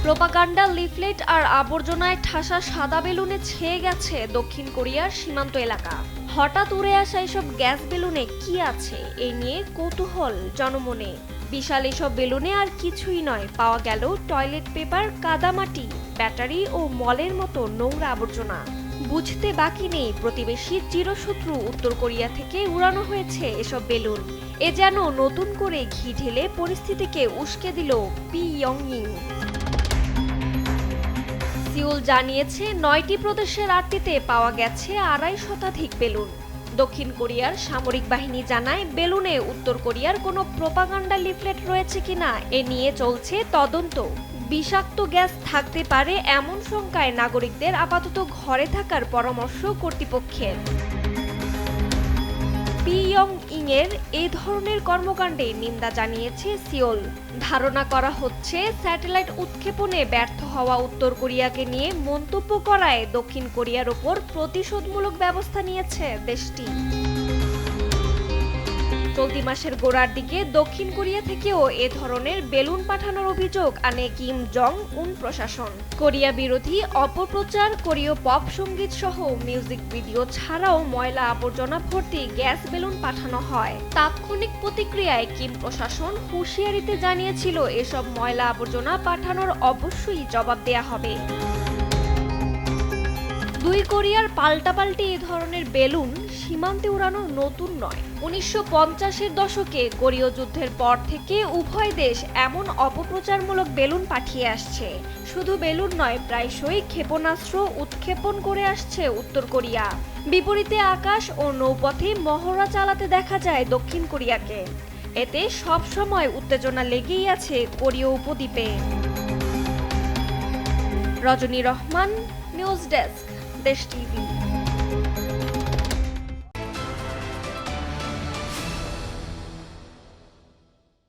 Propaganda, leaflet আর আবর্জনায় ঠাসা সাদা বেলুনে ছেয়ে গেছে দক্ষিণ কোরিয়ার সীমান্ত এলাকা। হঠাৎ উড়ে আসা এসব গ্যাস বেলুনে কি আছে এই নিয়ে কৌতূহল জনমনে। বিশাল এসব বেলুনে আর কিছুই নয়, পাওয়া গেল টয়লেট পেপার, কাদামাটি, ব্যাটারি ও মলের মতো নোংরা আবর্জনা। বুঝতে বাকি নেই প্রতিবেশী চিরশত্রু উত্তর কোরিয়া থেকে উড়ানো হয়েছে এসব বেলুন। এ যেন নতুন করে ঘি ঢেলে পরিস্থিতিকে উস্কে দিল পিয়ংইয়ং। সিউল জানিয়েছে ৯টি প্রদেশের ৮টিতে পাওয়া গেছে ২৫০ শতাধিক বেলুন। দক্ষিণ কোরিয়ার সামরিক বাহিনী জানায় বেলুনে উত্তর কোরিয়ার কোনো প্রোপাগান্ডা লিফলেট রয়েছে কিনা এ নিয়ে চলছে তদন্ত। বিষাক্ত গ্যাস থাকতে পারে এমন শঙ্কায় নাগরিকদের আপাতত ঘরে থাকার পরামর্শ কর্তৃপক্ষের। পিয়ংইয়ং এর এই ধরনের কর্মকাণ্ডে নিন্দা জানিয়েছে সিওল। ধারণা করা হচ্ছে স্যাটেলাইট উৎক্ষেপণে ব্যর্থ হওয়া উত্তর কোরিয়াকে নিয়ে মন্তব্য করায় দক্ষিণ কোরিয়ার ওপর প্রতিশোধমূলক ব্যবস্থা নিয়েছে দেশটি। চলতি মাসের গোড়ার দিকে দক্ষিণ কোরিয়া থেকেও এ ধরনের বেলুন পাঠানোর অভিযোগ আনে কিম জং উন প্রশাসন। কোরিয়া বিরোধী অপপ্রচার, কোরীয় পপ সঙ্গীত সহ মিউজিক ভিডিও ছাড়াও ময়লা আবর্জনা ভর্তি গ্যাস বেলুন পাঠানো হয়। তাৎক্ষণিক প্রতিক্রিয়ায় কিম প্রশাসন হুঁশিয়ারিতে জানিয়েছিল এসব ময়লা আবর্জনা পাঠানোর অবশ্যই জবাব দেয়া হবে। দুই কোরিয়ার পাল্টাপাল্টি এ ধরনের বেলুন সীমান্তে উড়ানো নতুন নয়। ১৯৫০-এর দশকে কোরীয় যুদ্ধের পর থেকে উভয় দেশ এমন অপপ্রচারমূলক বেলুন পাঠিয়ে আসছে। শুধু বেলুন নয়, প্রায়শই ক্ষেপণাস্ত্র উৎক্ষেপণ করে আসছে উত্তর কোরিয়া। বিপরীতে আকাশ ও নৌপথে মহড়া চালাতে দেখা যায় দক্ষিণ কোরিয়াকে। এতে সব সময় উত্তেজনা লেগেই আছে কোরীয় উপদ্বীপে। রজনী রহমান, নিউজ ডেস্ক, দেশ টিভি।